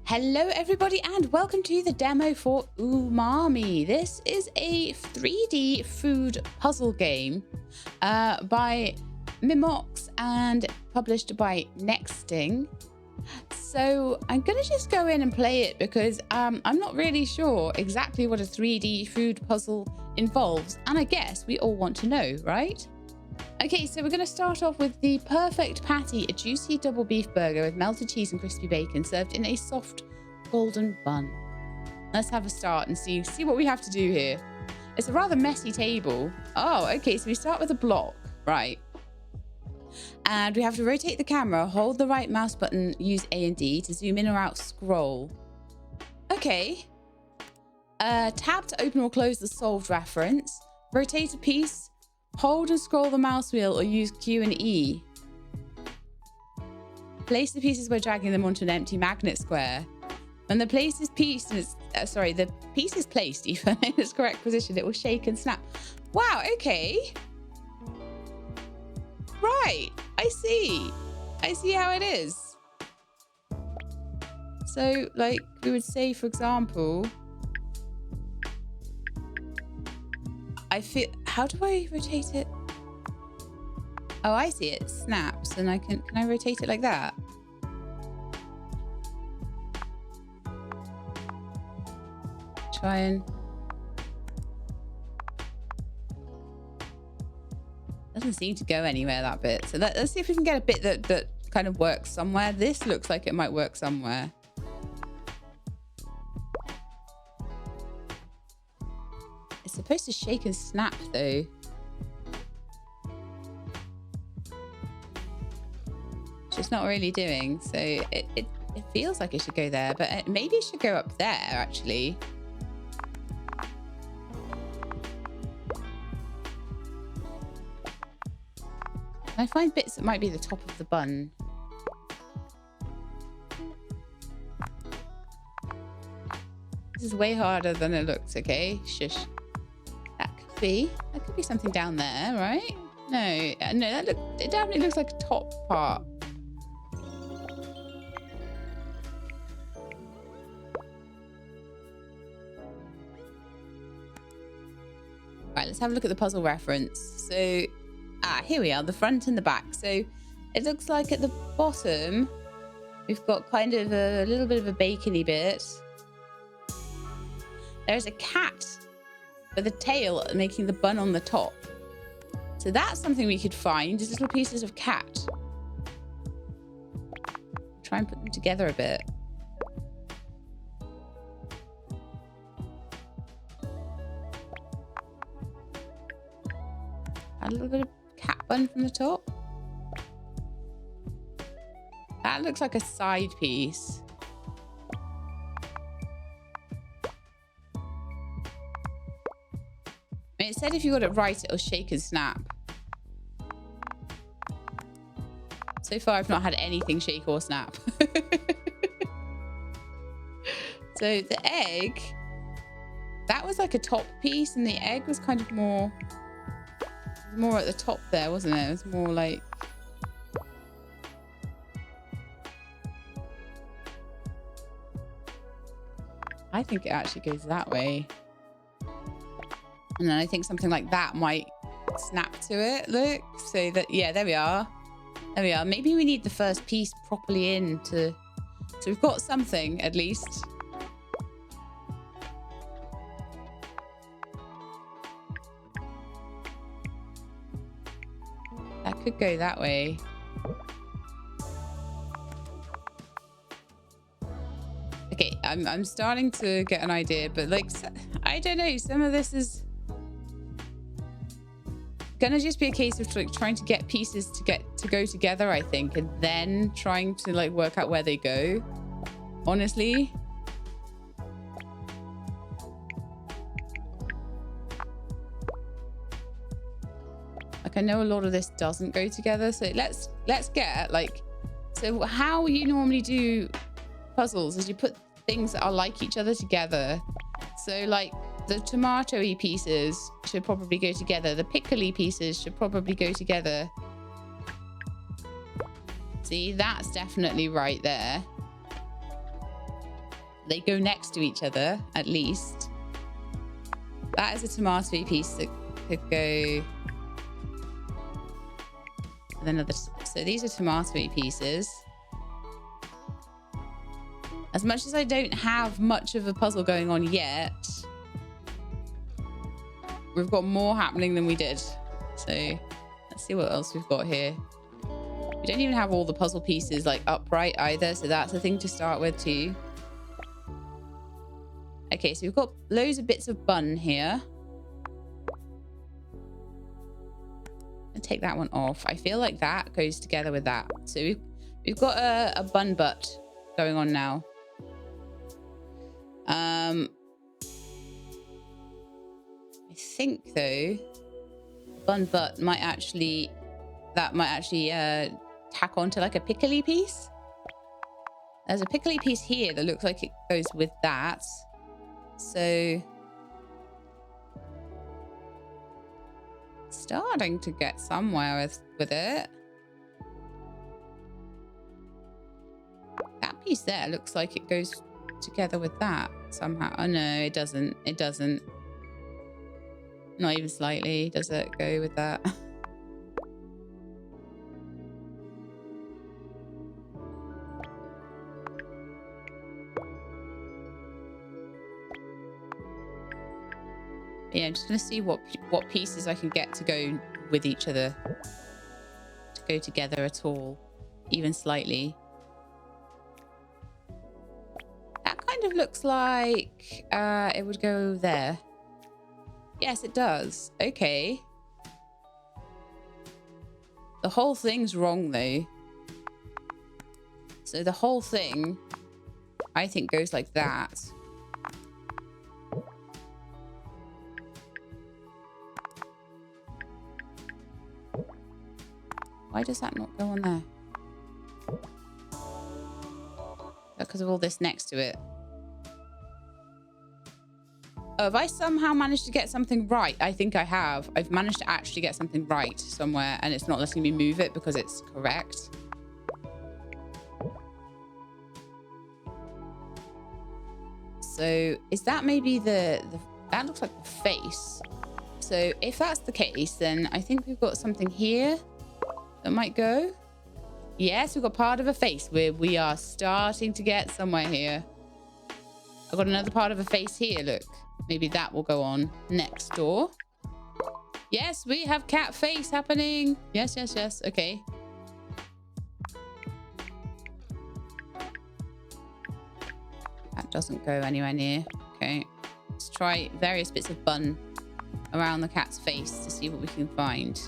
Hello everybody and welcome to the demo for Umami. This is a 3D food puzzle game by Mimox and published by Nexting. So I'm gonna just go in and play it because I'm not really sure exactly what a 3D food puzzle involves, and I guess we all want to know, right? Okay, so we're going to start off with the Purrfect patty, a juicy double beef burger with melted cheese and crispy bacon served in a soft golden bun. Let's have a start and see what we have to do here. It's a rather messy table. Oh, okay, so we start with a block, right? And we have to rotate the camera, hold the right mouse button, use A and D to zoom in or out, scroll. Okay. Tab to open or close the solved reference. Rotate a piece. Hold and scroll the mouse wheel or use Q and E. Place the pieces by dragging them onto an empty magnet square. When the piece is placed, the piece is placed even in its correct position, it will shake and snap. Wow, okay. Right, I see how it is. So, like, we would say, for example, how do I rotate it? Oh, I see it snaps and can I rotate it like that? Try and... Doesn't seem to go anywhere, that bit. So let's see if we can get a bit that kind of works somewhere. This looks like it might work somewhere. It's supposed to shake and snap though. Which it's not really doing. So it feels like it should go there, but maybe it should go up there actually. Can I find bits that might be the top of the bun? This is way harder than it looks, okay? Shush. That could be something down there, right? No, it definitely looks like a top part. Right, let's have a look at the puzzle reference. So, here we are, the front and the back. So it looks like at the bottom, we've got kind of a little bit of a bacony bit. There's a cat with a tail making the bun on the top. So that's something we could find, just little pieces of cat. Try and put them together a bit. Add a little bit of cat bun from the top. That looks like a side piece. I mean, it said if you got it right, it'll shake and snap. So far, I've not had anything shake or snap. So the egg, that was like a top piece, and the egg was kind of more at the top there, wasn't it? It was more like... I think it actually goes that way. And then I think something like that might snap to it, look. So that, yeah, there we are. There we are. Maybe we need the first piece properly in to... So we've got something, at least. That could go that way. Okay, I'm starting to get an idea, but like, I don't know, some of this is gonna just be a case of like trying to get pieces to go together, I think, and then trying to like work out where they go, honestly. Like, I know a lot of this doesn't go together, so let's get like, so how you normally do puzzles is you put things that are like each other together. So like the tomato-y pieces should probably go together. The pickly pieces should probably go together. See, that's definitely right there. they go next to each other, at least. That is a tomato piece that could go with another. So these are tomato pieces. As much as I don't have much of a puzzle going on yet, we've got more happening than we did. So let's see what else we've got here. We don't even have all the puzzle pieces like upright either, so that's a thing to start with too. Okay, so we've got loads of bits of bun here. I'll take that one off. I feel like that goes together with that. So we've got a bun butt going on now. I think though, bun butt might actually tack onto like a pickly piece. There's a pickly piece here that looks like it goes with that. So starting to get somewhere with it. That piece there looks like it goes together with that somehow. Oh no, it doesn't. It doesn't. Not even slightly does it go with that. Yeah, I'm just going to see what pieces I can get to go with each other. To go together at all. Even slightly. That kind of looks like it would go there. Yes, it does. Okay. The whole thing's wrong, though. So the whole thing, I think, goes like that. Why does that not go on there? Because of all this next to it. Oh, have I somehow managed to get something right? I think I have. I've managed to actually get something right somewhere, and it's not letting me move it because it's correct. So is that maybe that looks like the face. So if that's the case, then I think we've got something here that might go. Yes, we've got part of a face. We are starting to get somewhere here. I've got another part of a face here, look. Maybe that will go on next door. Yes, we have cat face happening. Yes, yes, yes. Okay. That doesn't go anywhere near. Okay. Let's try various bits of bun around the cat's face to see what we can find.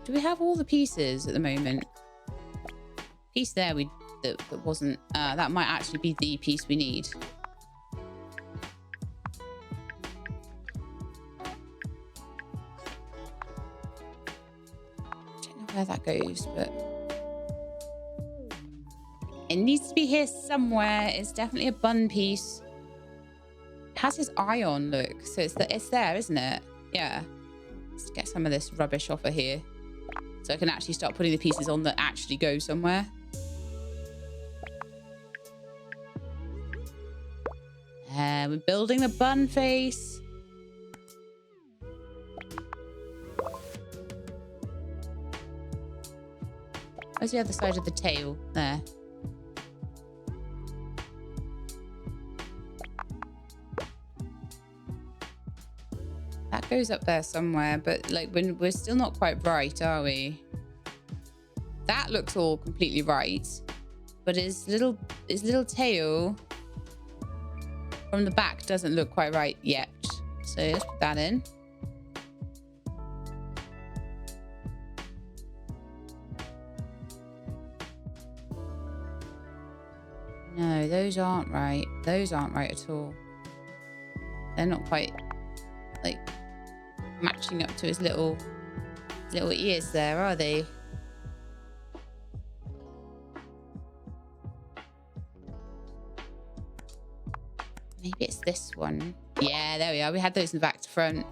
Do we have all the pieces at the moment? Piece there that wasn't. That might actually be the piece we need. Where that goes, but it needs to be here somewhere. It's definitely a bun piece. It has his eye on, look, so it's there, isn't it? Yeah. Let's get some of this rubbish off of here so I can actually start putting the pieces on that actually go somewhere. We're building the bun face. Where's the other side of the tail? There. That goes up there somewhere, but like we're still not quite right, are we? That looks all completely right, but his little tail from the back doesn't look quite right yet. So let's put that in. No, those aren't right. Those aren't right at all. They're not quite like matching up to his little ears there, are they? Maybe it's this one. Yeah, there we are. We had those in the back to front.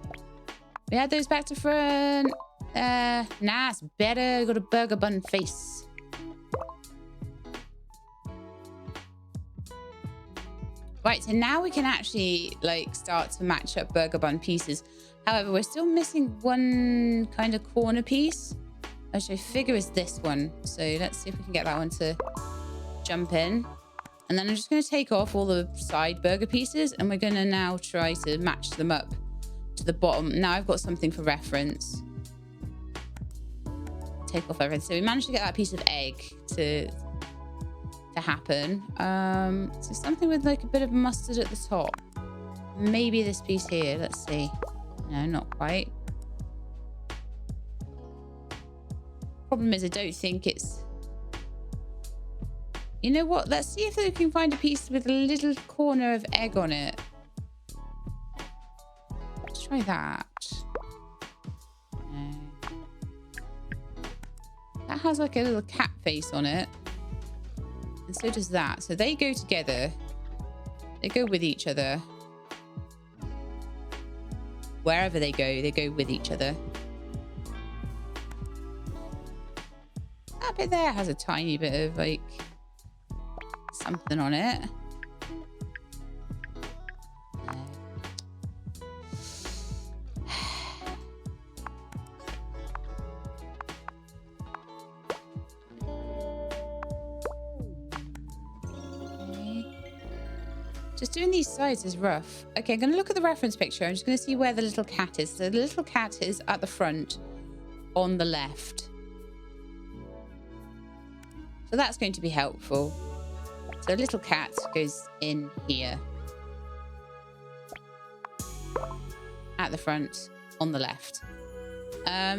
We had those back to front. Nah, it's better. Got a burger bun face. Right, so now we can actually like start to match up burger bun pieces. However, we're still missing one kind of corner piece, which I figure is this one. So let's see if we can get that one to jump in. And then I'm just going to take off all the side burger pieces, and we're going to now try to match them up to the bottom. Now I've got something for reference. Take off everything. So we managed to get that piece of egg to happen. So something with like a bit of mustard at the top. Maybe this piece here. Let's see. No, not quite. Problem is, I don't think it's... You know what? Let's see if we can find a piece with a little corner of egg on it. Let's try that. No. That has like a little cat face on it. And so does that. So they go together. They go with each other. Wherever they go with each other. That bit there has a tiny bit of like something on it. Just doing these sides is rough. Okay, I'm going to look at the reference picture. I'm just going to see where the little cat is. So the little cat is at the front on the left. So that's going to be helpful. So little cat goes in here. At the front on the left.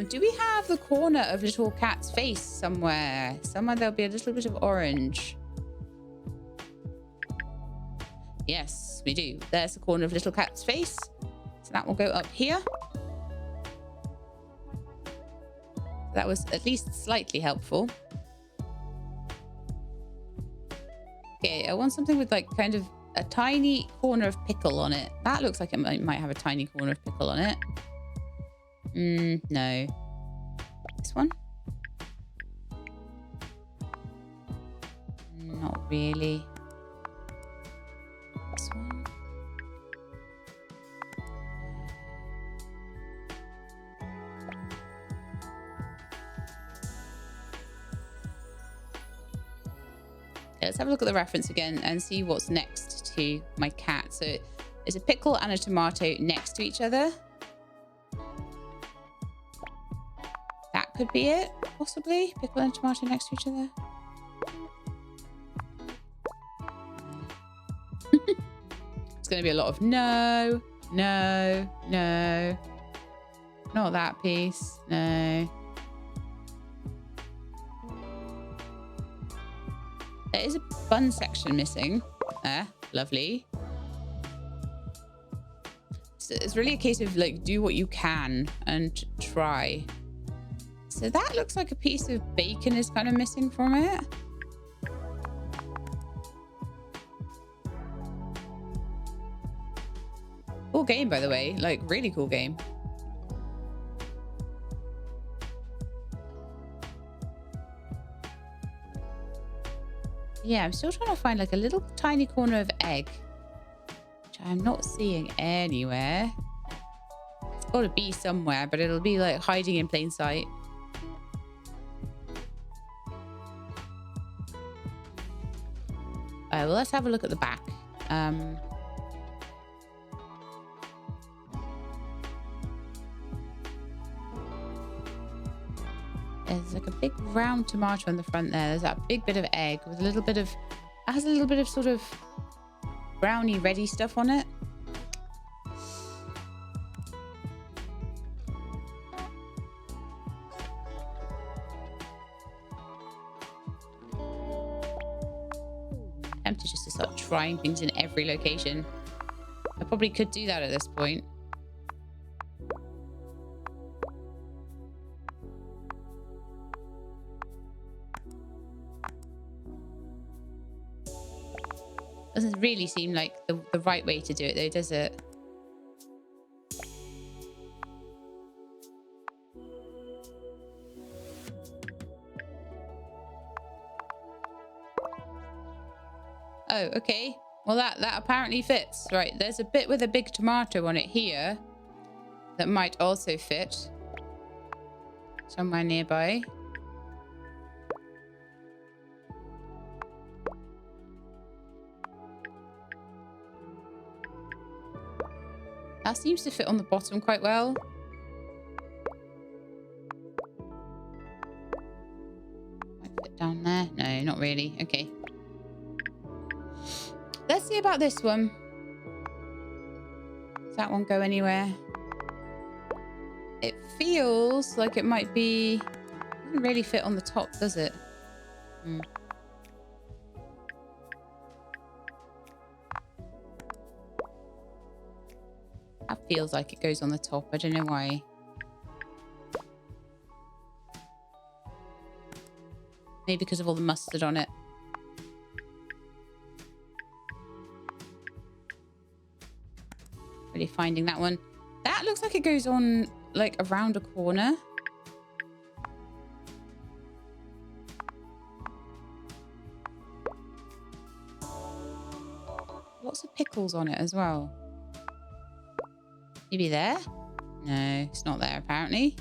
Do we have the corner of little cat's face somewhere? Somewhere there'll be a little bit of orange. Yes, we do. There's the corner of little cat's face. So that will go up here. That was at least slightly helpful. Okay, I want something with like kind of a tiny corner of pickle on it. That looks like it might have a tiny corner of pickle on it. No. This one? Not really. This one? Let's have a look at the reference again and see what's next to my cat. So there's a pickle and a tomato next to each other. That could be it, possibly. Pickle and tomato next to each other. It's going to be a lot of no, no, no. Not that piece. No. There is a bun section missing. There, lovely. So it's really a case of like do what you can and try. So that looks like a piece of bacon is kind of missing from it. Cool game, by the way. Like really cool game. Yeah, I'm still trying to find like a little tiny corner of egg, which I'm not seeing anywhere. It's got to be somewhere, but it'll be like hiding in plain sight. Well, let's have a look at the back. There's like a big round tomato on the front there. There's that big bit of egg with a little bit of... It has a little bit of sort of brownie ready stuff on it. Tempted just to start trying things in every location. I probably could do that at this point. Doesn't really seem like the right way to do it though, does it? Oh, okay. Well, that apparently fits. Right, there's a bit with a big tomato on it here that might also fit somewhere nearby. That seems to fit on the bottom quite well. Might fit down there. No, not really. Okay. Let's see about this one. Does that one go anywhere? It feels like it might be... Doesn't really fit on the top, does it? That feels like it goes on the top. I don't know why. Maybe because of all the mustard on it. Really finding that one. That looks like it goes on like around a corner. Lots of pickles on it as well. Maybe there? No, it's not there apparently.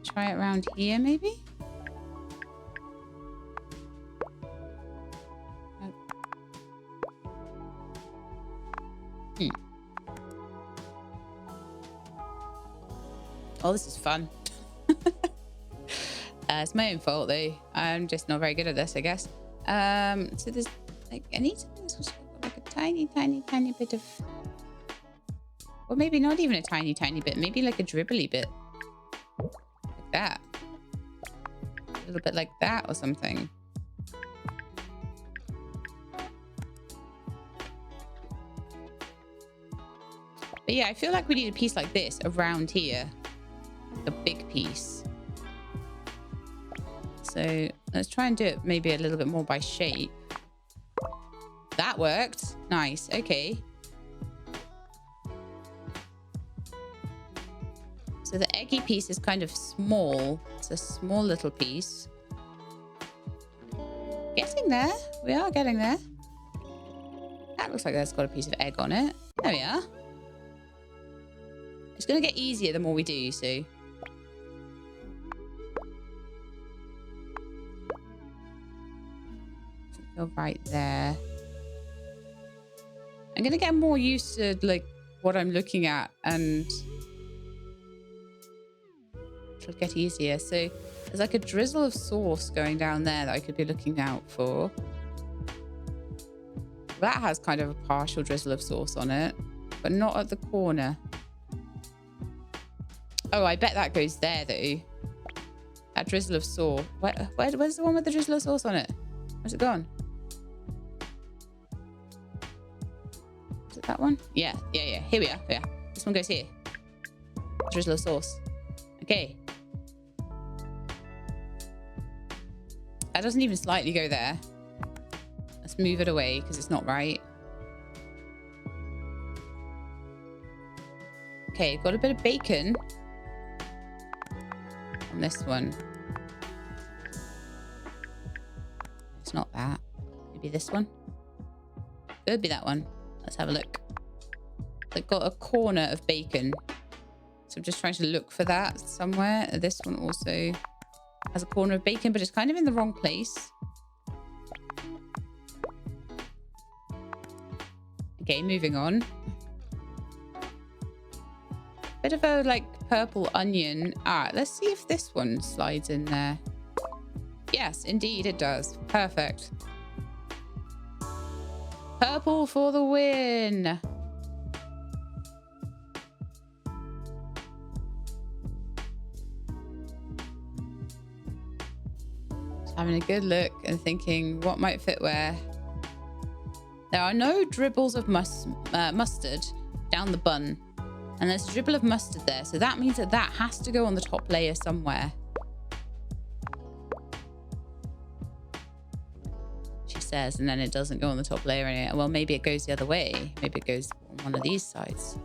Try it around here maybe? Oh, this is fun. It's my own fault though. I'm just not very good at this, I guess. So there's like, I need something that's got like a tiny bit of, or maybe not even a tiny bit, maybe like a dribbly bit. Like that. A little bit like that or something. But yeah, I feel like we need a piece like this around here. A big piece. So let's try and do it maybe a little bit more by shape. That worked. Nice. Okay. So the eggy piece is kind of small. It's a small little piece. Getting there. We are getting there. That looks like that's got a piece of egg on it. There we are. It's going to get easier the more we do, so... Go right there. I'm going to get more used to, like, what I'm looking at, and it'll get easier. So there's like a drizzle of sauce going down there that I could be looking out for. That has kind of a partial drizzle of sauce on it, but not at the corner. Oh, I bet that goes there, though. That drizzle of sauce. Where's the one with the drizzle of sauce on it? Where's it gone? Is it that one? Yeah. Here we are. Yeah. This one goes here. Drizzle of sauce. Okay. That doesn't even slightly go there. Let's move it away because it's not right. Okay, got a bit of bacon on this one. It's not that. Maybe this one. Could be that one. Let's have a look. I've got a corner of bacon. So I'm just trying to look for that somewhere. This one also has a corner of bacon, but it's kind of in the wrong place. Okay, moving on. Bit of a like purple onion. Let's see if this one slides in there. Yes, indeed it does. Perfect. Purple for the win. Just having a good look and thinking what might fit where. There are no dribbles of mustard down the bun. And there's a dribble of mustard there. So that means that that has to go on the top layer somewhere. She says, and then it doesn't go on the top layer anyway. Well, maybe it goes the other way. Maybe it goes on one of these sides.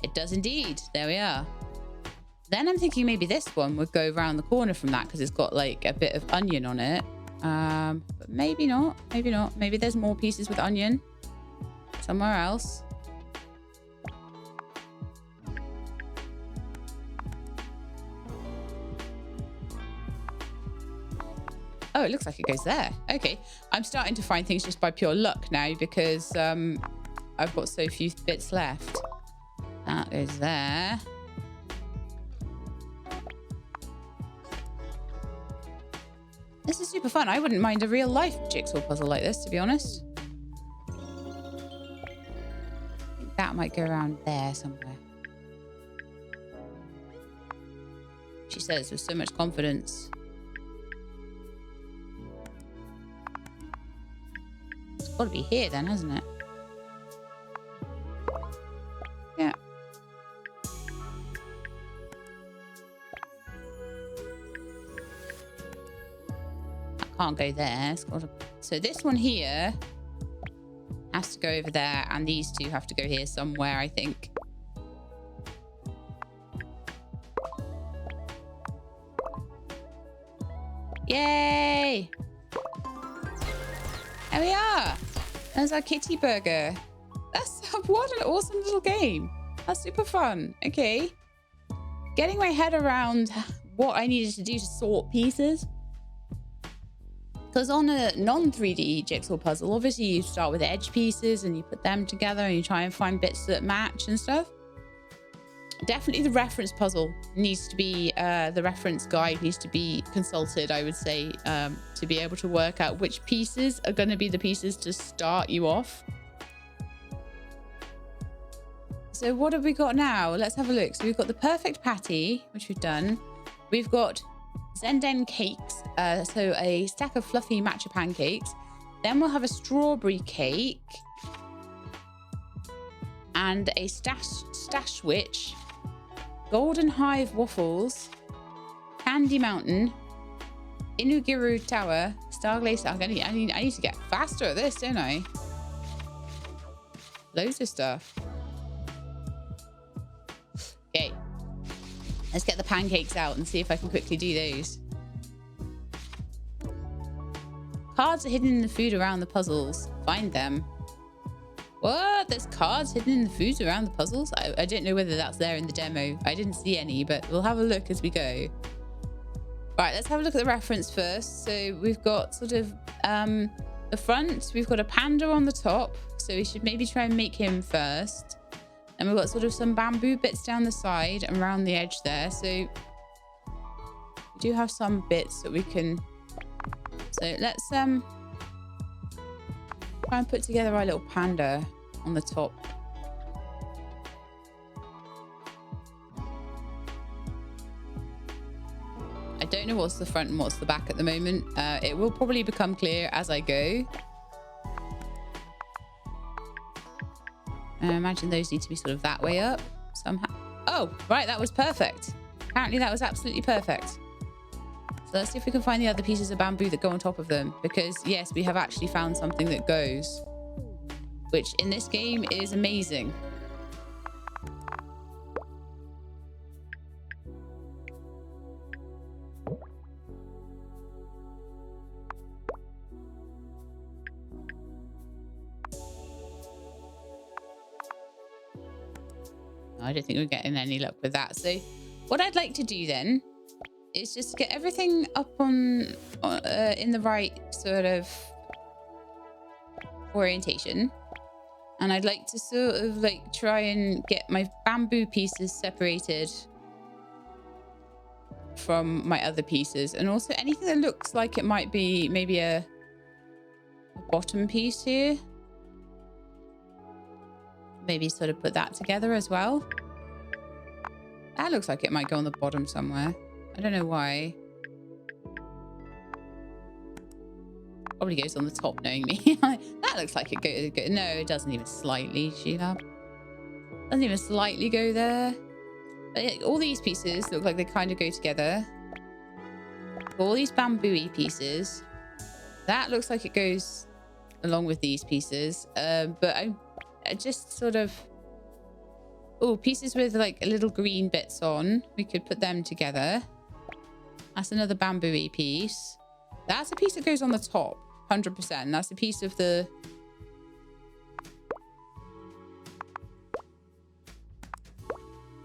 It does indeed. There we are. Then I'm thinking maybe this one would go around the corner from that because it's got like a bit of onion on it. But maybe not. Maybe not. Maybe there's more pieces with onion somewhere else. Oh, it looks like it goes there. Okay. I'm starting to find things just by pure luck now because I've got so few bits left. That goes there. This is super fun. I wouldn't mind a real life jigsaw puzzle like this, to be honest. I think that might go around there somewhere. She says with so much confidence. It's got to be here then, hasn't it? Yeah. Can't go there. It's got to... So this one here has to go over there, and these two have to go here somewhere, I think. Yay! There we are. There's our kitty burger. What an awesome little game. That's super fun. Okay. Getting my head around what I needed to do to sort pieces. Because on a non-3D jigsaw puzzle, obviously you start with edge pieces and you put them together and you try and find bits that match and stuff. Definitely the reference puzzle needs to be, the reference guide needs to be consulted, I would say, to be able to work out which pieces are going to be the pieces to start you off. So what have we got now? Let's have a look. So we've got the Purrfect patty, which we've done. We've got Zen-den cakes, so a stack of fluffy matcha pancakes. Then we'll have a strawberry cake and a stash witch, golden hive waffles, candy mountain, Inugiru tower, starglaze. I need to get faster at this, don't I? Loads of stuff. Okay. Let's get the pancakes out and see if I can quickly do those. Cards are hidden in the food around the puzzles. Find them. What? There's cards hidden in the food around the puzzles? I don't know whether that's there in the demo. I didn't see any, but we'll have a look as we go. Right, let's have a look at the reference first. So we've got sort of the front. We've got a panda on the top. So we should maybe try and make him first. And we've got sort of some bamboo bits down the side and around the edge there. So we do have some bits that we can... So let's try and put together our little panda on the top. I don't know what's the front and what's the back at the moment. It will probably become clear as I go. I imagine those need to be sort of that way up somehow. Oh, right, that was perfect. Apparently that was absolutely perfect. So let's see if we can find the other pieces of bamboo that go on top of them. Because yes, we have actually found something that goes, which in this game is amazing. I don't think we're getting any luck with that. So what I'd like to do then is just get everything up on in the right sort of orientation. And I'd like to sort of like try and get my bamboo pieces separated from my other pieces. And also anything that looks like it might be maybe a bottom piece here. Maybe sort of put that together as well. That looks like it might go on the bottom somewhere. I don't know why. Probably goes on the top, knowing me. That looks like it goes. No, it doesn't even slightly, Sheila. Doesn't even slightly go there. But all these pieces look like they kind of go together. All these bamboo-y pieces. That looks like it goes along with these pieces. But I just sort of... Oh, pieces with like little green bits on. We could put them together. That's another bamboo-y piece. That's a piece that goes on the top, 100%. That's a piece of the...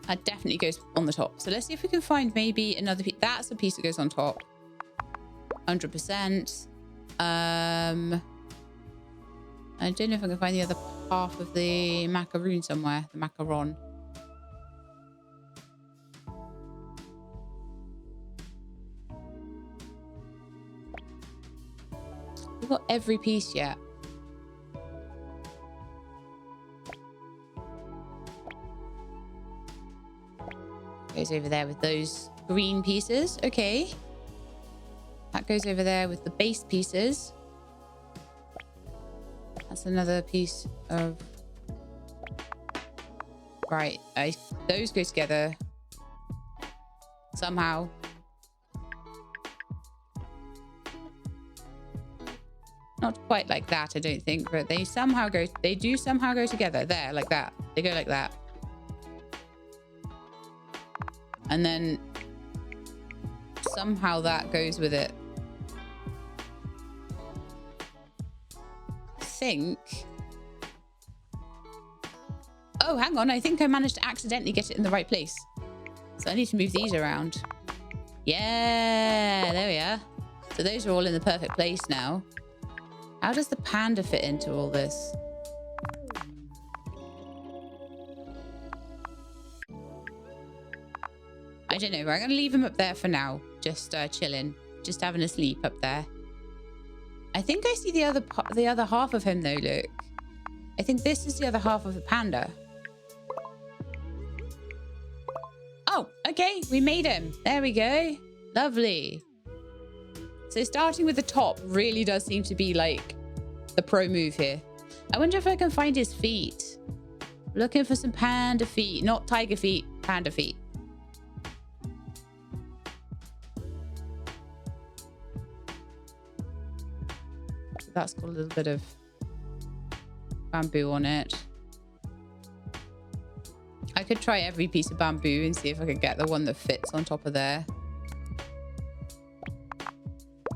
That definitely goes on the top. So let's see if we can find maybe another piece. That's a piece that goes on top. 100%. I don't know if I can find the other half of the macaroon somewhere. The macaron. We've got every piece yet. Goes over there with those green pieces. Okay. That goes over there with the base pieces. That's another piece of... Right. Those go together. Somehow. Not quite like that, I don't think. But they somehow go... They do somehow go together. There, like that. They go like that. And then somehow that goes with it. I think. Oh, hang on. I think I managed to accidentally get it in the right place. So I need to move these around. Yeah, there we are. So those are all in the perfect place now. How does the panda fit into all this? I don't know. We're going to leave him up there for now. Just chilling. Just having a sleep up there. I think I see the other half of him though, look. I think this is the other half of the panda. Oh, okay. We made him. There we go. Lovely. So starting with the top really does seem to be like the pro move here. I wonder if I can find his feet. Looking for some panda feet. Not tiger feet. Panda feet. That's got a little bit of bamboo on it. I could try every piece of bamboo and see if I could get the one that fits on top of there.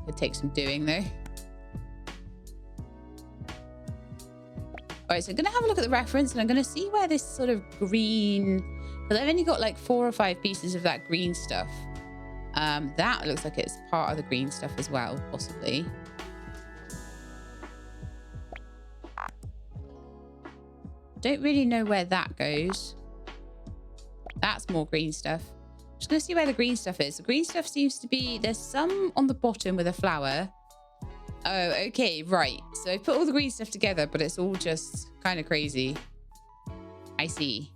It takes some doing though. Alright, so I'm going to have a look at the reference and I'm going to see where this sort of green... Because I've only got like 4 or 5 pieces of that green stuff. That looks like it's part of the green stuff as well, possibly. Don't really know where that goes. That's more green stuff. I'm just going to see where the green stuff is. The green stuff seems to be... There's some on the bottom with a flower. Oh, okay, right. So I put all the green stuff together, but it's all just kind of crazy. I see.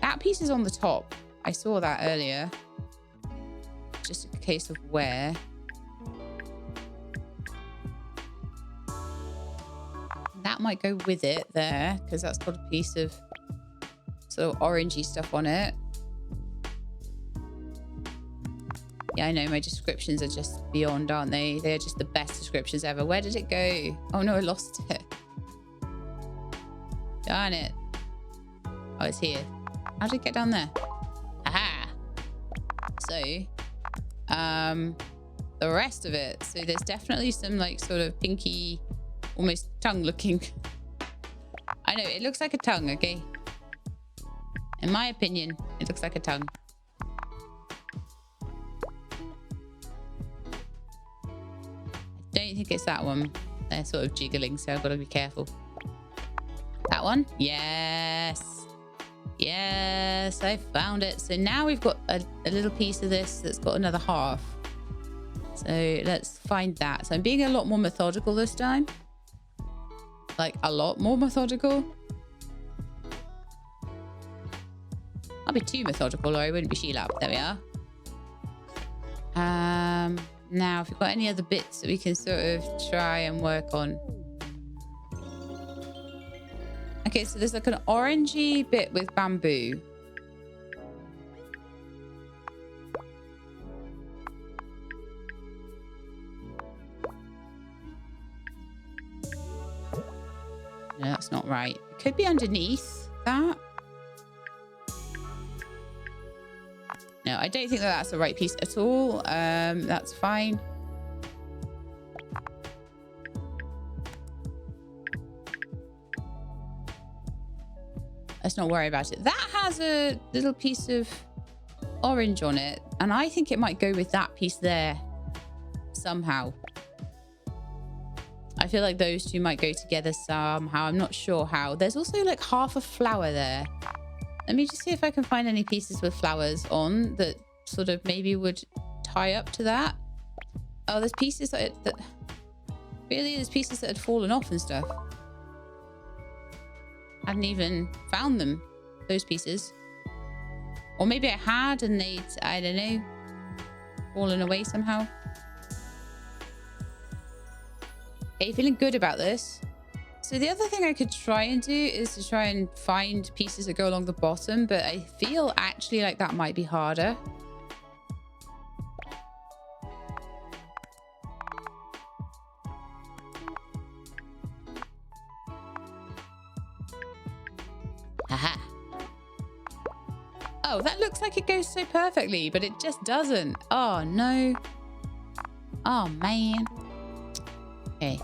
That piece is on the top. I saw that earlier. Just a case of where... That might go with it there, because that's got a piece of sort of orangey stuff on it. Yeah, I know, my descriptions are just beyond, aren't they? They're just the best descriptions ever. Where did it go? Oh no, I lost it. Darn it. Oh, it's here. How did it get down there? Aha! So, the rest of it. So there's definitely some like sort of pinky... almost tongue looking. I know, it looks like a tongue, okay? In my opinion, it looks like a tongue. I don't think it's that one. They're sort of jiggling, so I've got to be careful. That one? Yes. Yes, I found it. So now we've got a little piece of this that's got another half. So let's find that. So I'm being a lot more methodical this time. Like a lot more methodical. I'll be too methodical or I wouldn't be Sheila. There we are. Now if we've got any other bits that we can sort of try and work on. Okay, so there's like an orangey bit with bamboo. No, that's not right. It could be underneath that. No, No, I don't think that that's the right piece at all. That's fine. Let's not worry about it. That has a little piece of orange on it, and I think it might go with that piece there somehow. I feel like those two might go together somehow. I'm not sure how. There's also like half a flower there. Let me just see if I can find any pieces with flowers on that sort of maybe would tie up to that. Oh, there's pieces that really, there's pieces that had fallen off and stuff. Hadn't even found them, those pieces. Or maybe I had and they'd, I don't know, fallen away somehow. Okay, feeling good about this. So the other thing I could try and do is to try and find pieces that go along the bottom, but I feel actually like that might be harder. Aha. Oh, that looks like it goes so perfectly, but it just doesn't. Oh, no. Oh, man. Okay.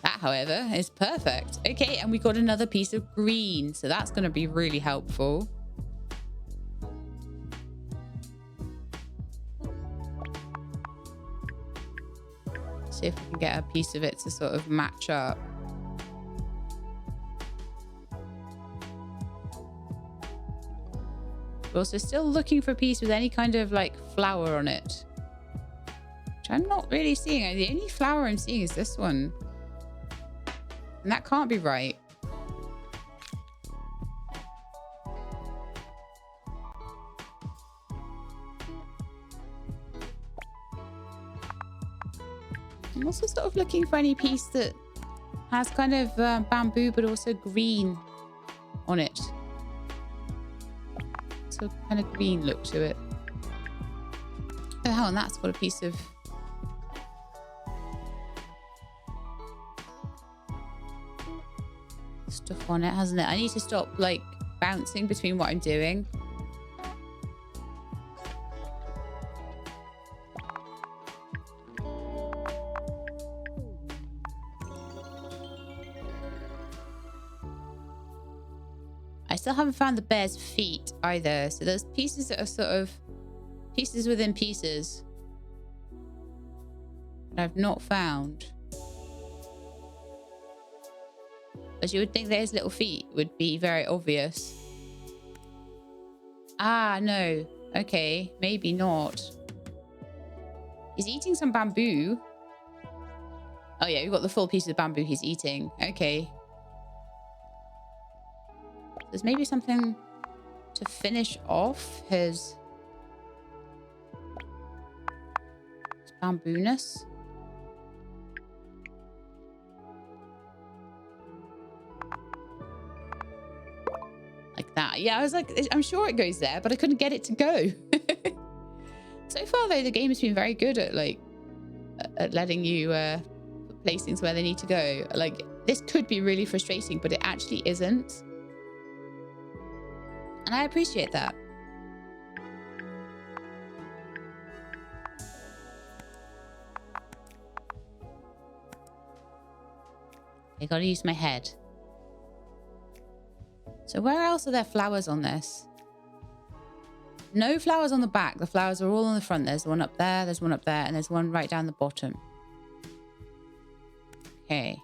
That, however, is perfect. Okay, and we got another piece of green, so that's going to be really helpful. See if we can get a piece of it to sort of match up. We're also still looking for a piece with any kind of like flower on it, which I'm not really seeing. The only flower I'm seeing is this one, and that can't be right. I'm also sort of looking for any piece that has kind of bamboo but also green on it. So kind of green look to it. Oh, and that's got a piece of stuff on it, hasn't it? I need to stop like bouncing between what I'm doing. I still haven't found the bear's feet either. So there's pieces that are sort of pieces within pieces that I've not found. As you would think those little feet would be very obvious. Ah, no. Okay, maybe not. He's eating some bamboo. Oh yeah, we've got the full piece of bamboo he's eating. Okay. There's maybe something to finish off his bamboo-ness. Like that. Yeah, I was like, I'm sure it goes there, but I couldn't get it to go. So far, though, the game has been very good at like at letting you place things where they need to go. Like, this could be really frustrating, but it actually isn't. And I appreciate that. I gotta use my head. So where else are there flowers on this? No flowers on the back. The flowers are all on the front. There's one up there, there's one up there, and there's one right down the bottom. Okay.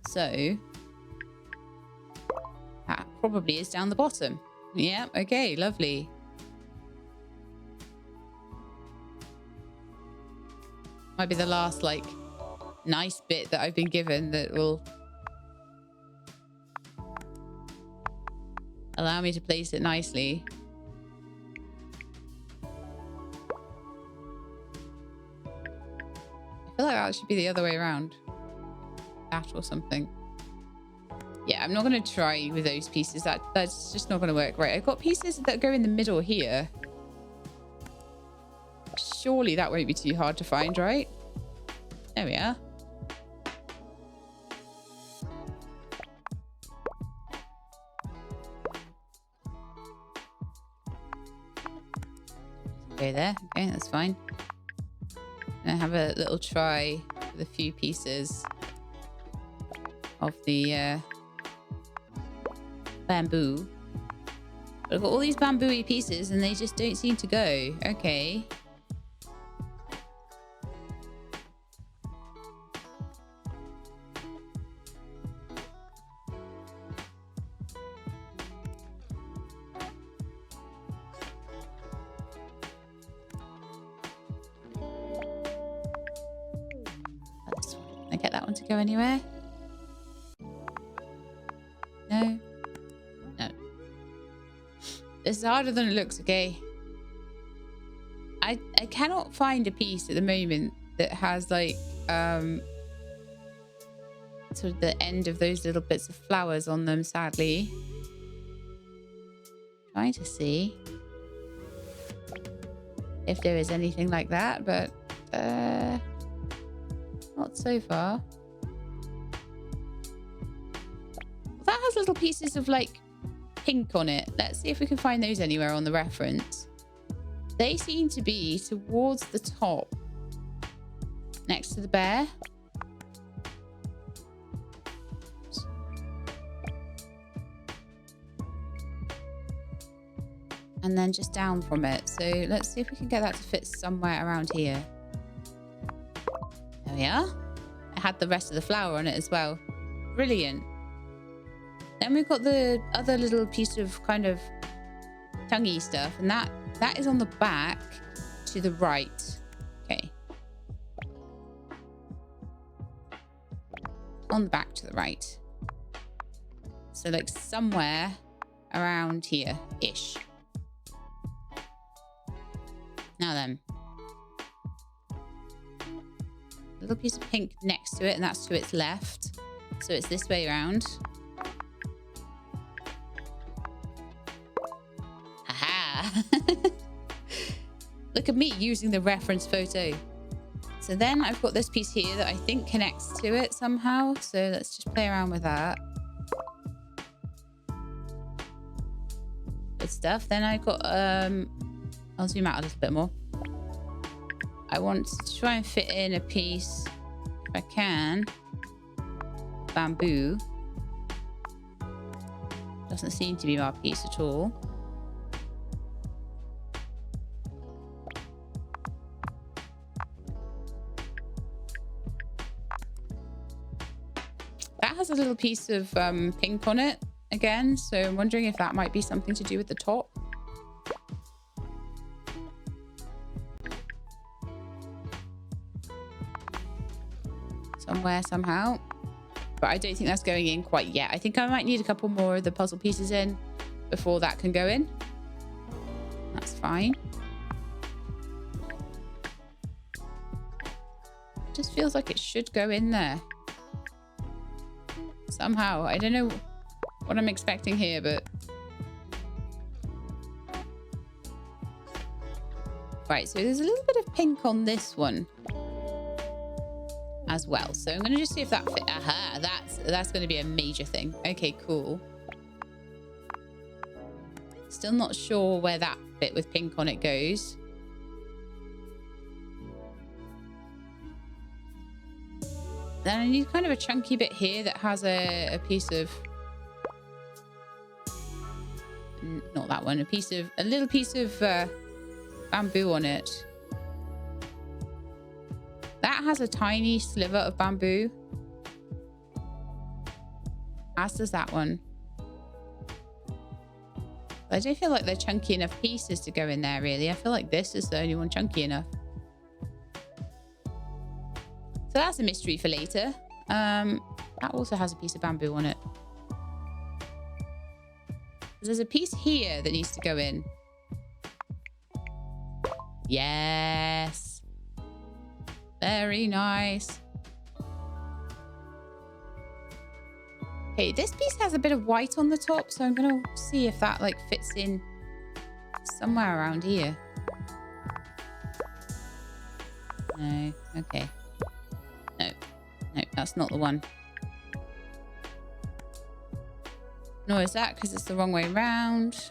So that probably is down the bottom. Yeah, okay, lovely. Might be the last, like, nice bit that I've been given that will allow me to place it nicely. I feel like that should be the other way around. That or something. Yeah, I'm not going to try with those pieces. That's just not going to work. Right, I've got pieces that go in the middle here. Surely that won't be too hard to find, right? There we are. go there. Okay, that's fine. And I have a little try with a few pieces of the bamboo. But I've got all these bamboo-y pieces and they just don't seem to go. Okay. Can I get that one to go anywhere? No. No. This is harder than it looks, okay? I cannot find a piece at the moment that has like sort of the end of those little bits of flowers on them, sadly. Trying to see if there is anything like that, but not so far. That has little pieces of like pink on it. Let's see if we can find those anywhere on the reference. They seem to be towards the top, next to the bear. And then just down from it. So let's see if we can get that to fit somewhere around here. There we are. It had the rest of the flower on it as well. Brilliant. Then we've got the other little piece of kind of tonguey stuff, and that is on the back to the right. Okay. On the back to the right. So like somewhere around here-ish. Now then. A little piece of pink next to it, and that's to its left. So it's this way around. Look at me using the reference photo. So then I've got this piece here that I think connects to it somehow. So let's just play around with that. Good stuff. Then I've got, I'll zoom out a little bit more. I want to try and fit in a piece, if I can, bamboo. Doesn't seem to be my piece at all. Has a little piece of pink on it again, so I'm wondering if that might be something to do with the top. Somewhere, somehow. But I don't think that's going in quite yet. I think I might need a couple more of the puzzle pieces in before that can go in. That's fine. Just feels like it should go in there. Somehow. I don't know what I'm expecting here, but... Right, so there's a little bit of pink on this one as well. So I'm going to just see if that fit. Aha, that's going to be a major thing. Okay, cool. Still not sure where that bit with pink on it goes. Then I need kind of a chunky bit here that has a piece of... Not that one. A little piece of bamboo on it. That has a tiny sliver of bamboo. As does that one. I don't feel like they're chunky enough pieces to go in there, really. I feel like this is the only one chunky enough. So that's a mystery for later. That also has a piece of bamboo on it. There's a piece here that needs to go in. Yes. Very nice. Okay, this piece has a bit of white on the top, so I'm going to see if that like fits in somewhere around here. No, okay. No, that's not the one. Nor is that, because it's the wrong way round.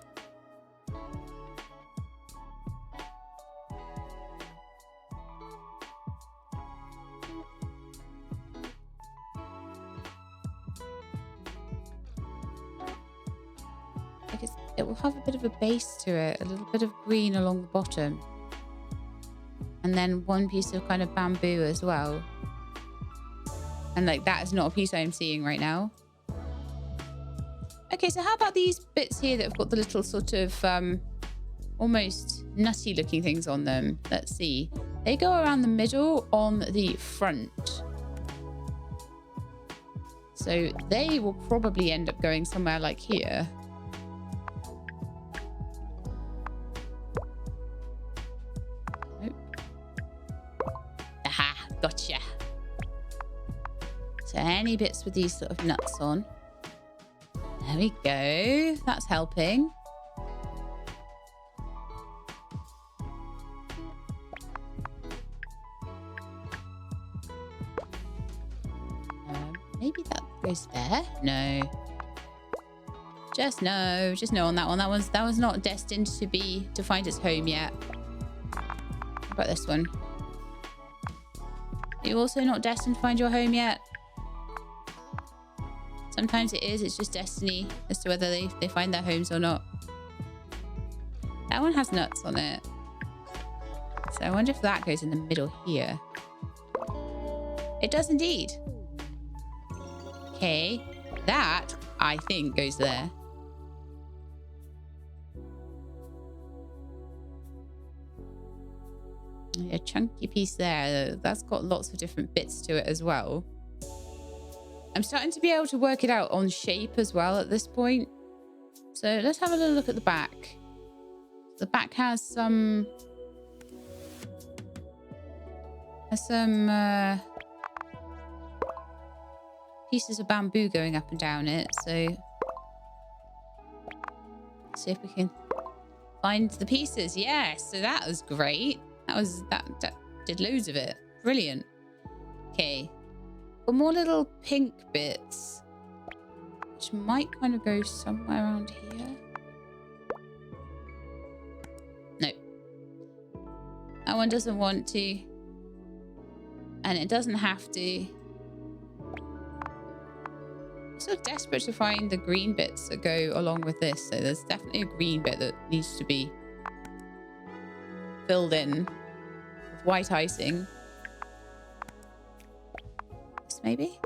it will have a bit of a base to it, a little bit of green along the bottom. And then one piece of kind of bamboo as well. And like that is not a piece I'm seeing right now. Okay, so how about these bits here that have got the little sort of almost nutty looking things on them? Let's see. They go around the middle on the front. So they will probably end up going somewhere like here. Aha, gotcha. So any bits with these sort of nuts on. There we go. That's helping. Maybe that goes there. No. Just no. Just no on that one. That was not destined to find its home yet. How about this one? Are you also not destined to find your home yet? Sometimes it is. It's just destiny as to whether they find their homes or not. That one has nuts on it. So I wonder if that goes in the middle here. It does indeed. Okay. That, I think, goes there. A chunky piece there. That's got lots of different bits to it as well. I'm starting to be able to work it out on shape as well at this point. So let's have a little look at the back. The back has some pieces of bamboo going up and down it. So let's see if we can find the pieces. Yes, so that was great. That did loads of it. Brilliant. Okay. But more little pink bits, which might kind of go somewhere around here. No. That one doesn't want to. And it doesn't have to. I'm so desperate to find the green bits that go along with this. So there's definitely a green bit that needs to be filled in with white icing. Maybe?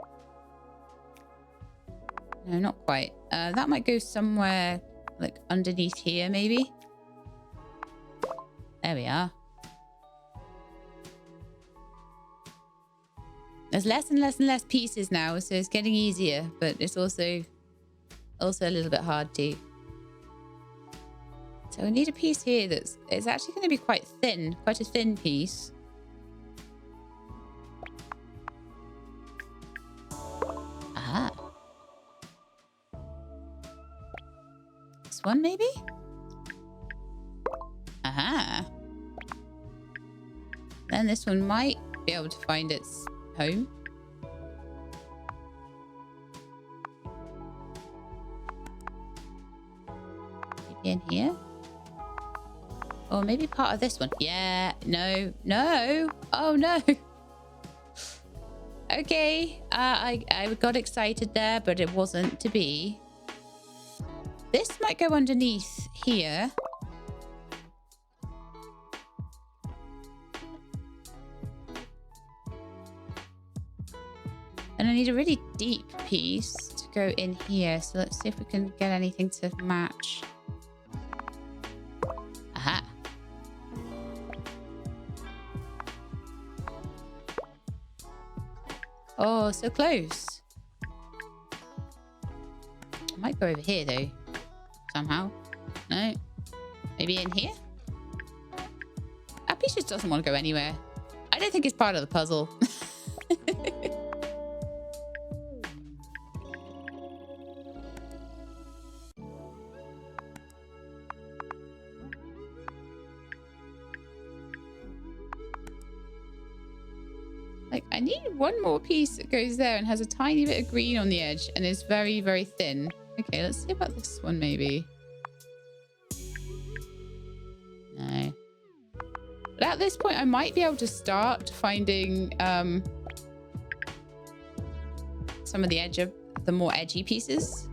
No, not quite. That might go somewhere like underneath here, maybe. There we are. There's less and less and less pieces now, so it's getting easier, but it's also a little bit hard too. So we need a piece here it's actually going to be quite thin, quite a thin piece. Ah. This one, maybe? Aha. Then this one might be able to find its home. Maybe in here? Or maybe part of this one. Yeah, no, no. Oh, no. Okay, I got excited there, but it wasn't to be. This might go underneath here. And I need a really deep piece to go in here. So let's see if we can get anything to match. Aha. Oh, so close. I might go over here, though. Somehow. No. Maybe in here? That piece just doesn't want to go anywhere. I don't think it's part of the puzzle. Like, I need one more piece that goes there and has a tiny bit of green on the edge and is very, very thin. Okay, let's see about this one, maybe. No. But at this point, I might be able to start finding some of the more edgy pieces.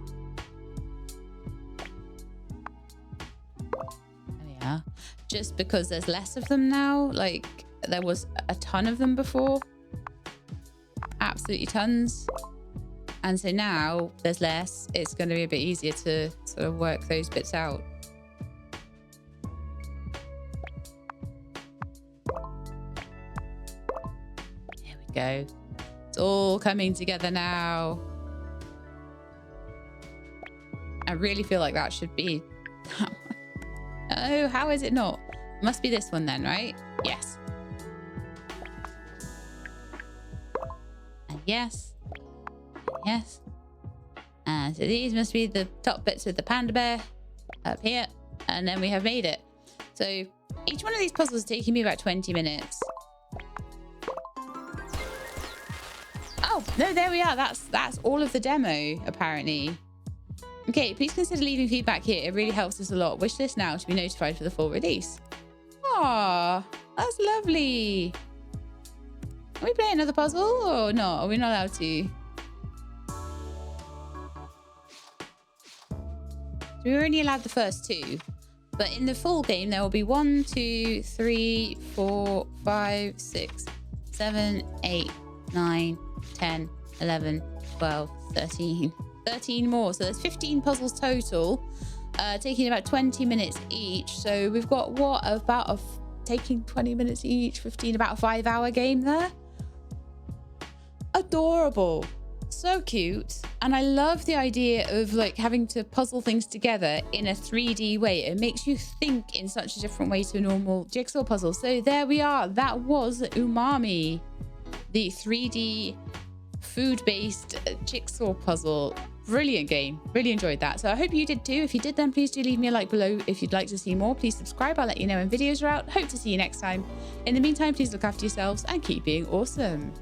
just because there's less of them now. Like, there was a ton of them before. Absolutely tons. And so now there's less. It's going to be a bit easier to sort of work those bits out. There we go. It's all coming together now. I really feel like that should be that one. Oh, how is it not? It must be this one then, right? Yes. And yes. Yes. And so these must be the top bits with the panda bear up here. And then we have made it. So each one of these puzzles is taking me about 20 minutes. Oh, no, there we are. That's all of the demo, apparently. Okay, please consider leaving feedback here. It really helps us a lot. Wish this now to be notified for the full release. Aw, that's lovely. Can we play another puzzle or not? Are we not allowed to? We were only allowed the first two. But in the full game, there will be 1, 2, 3, 4, 5, 6, 7, 8, 9, 10, 11, 12, 13. 13 more. So there's 15 puzzles total, taking about 20 minutes each. So we've got what, about taking 20 minutes each, 15, about a 5-hour game there. Adorable. So cute. And I love the idea of like having to puzzle things together in a 3D way. It makes you think in such a different way to a normal jigsaw puzzle. So there we are. That was Umami, the 3D food-based jigsaw puzzle. Brilliant game. Really enjoyed that. So I hope you did too. If you did, then please do leave me a like below. If you'd like to see more, please subscribe. I'll let you know when videos are out. Hope to see you next time. In the meantime, please look after yourselves and keep being awesome.